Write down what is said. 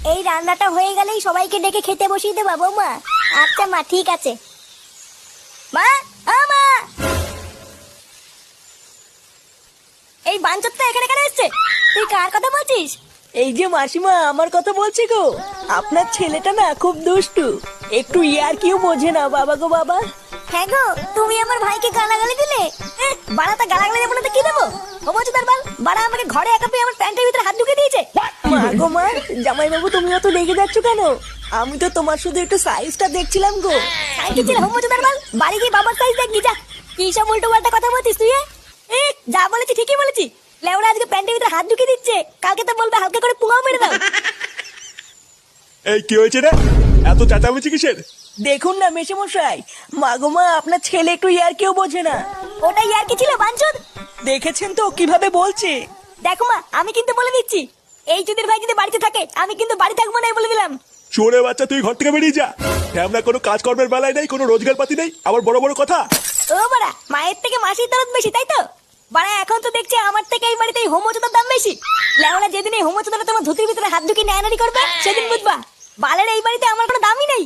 এই রান্নাটা হয়ে গেলেই সবাইকে ডেকে খেতে বসিয়ে দেবা বৌমা। আচ্ছা মা, ঠিক আছে। মা, মা, এই বাঞ্চতটা এখানে কেন এসছে? তুই কার কথা বলছিস? এই যে মাসিমা, আমার কথা বলছি গো। আপনার ছেলেটা না খুব দুষ্টু, একটু ইয়ার কিউ বোঝে না বাবা গো বাবা। হ্যাঁ গো, তুমি আমার ভাইকে গালাগালি দিলে। বাড়াটা গালাগালি দেবো না তো কি দেবো? ও বলছো তার বাল, বাড়া আমাকে ঘরে একা পেয়ে আমার প্যান্টের ভিতরে হাত ঢুকে দিয়েছে। মা গো মা, জামাই বাবু তুমি অত রেগে যাচ্ছ কেন? আমি তো তোমার শুধু একটু সাইজটা দেখছিলাম গো। সাইকেল ছিল হোম তার বাল, বাড়ি গিয়ে বাবার সাইজ দেখবি যা। কি সব উল্টো পাল্টা কথা বলছিস তুই? যা বলেছি ঠিকই বলেছি। লেওরা আজকে প্যান্টের ভিতরে হাত ঢুকে দিচ্ছে, কালকে তো বলবে হালকা করে পুঙাও মেরে দাও। এই কি হয়েছে রে? এত চেঁচামেচি কিসের? দেখুন না মেশামশাই, মা গো মা, আপনার ছেলে একটু ইয়ার কিউ বোঝে না। ওটাই আর কি ছিল বাঞ্চুদ? দেখেছেন তো কিভাবে বলছে। দেখো মা, আমি কিন্তু বলে দিচ্ছি, এই চুদির ভাই যদি বাড়িতে থাকে আমি কিন্তু বাড়ি থাকবো না, বলে দিলাম। চোরে বাচ্চা, তুই ঘর থেকে বেরিয়ে যা। আমরা কোনো কাজকর্মের বেলায় নেই, কোনো রোজগার পাতি নেই, আবার বড় বড় কথা। ও বাড়া, মায়ের থেকে মাসির দরদ বেশি, তাই তো? বাড়া এখন তো দেখছি আমার থেকে এই বাড়িতে হোমোচোদার দাম বেশি। লেওরা যেদিন এই হোমোচোদাটা তোমার ধুতির ভিতরে হাত ঢুকিয়ে নেয়ানারি করবে সেদিন বুঝবা বালের এই বাড়িতে আমার কোনো দামই নেই।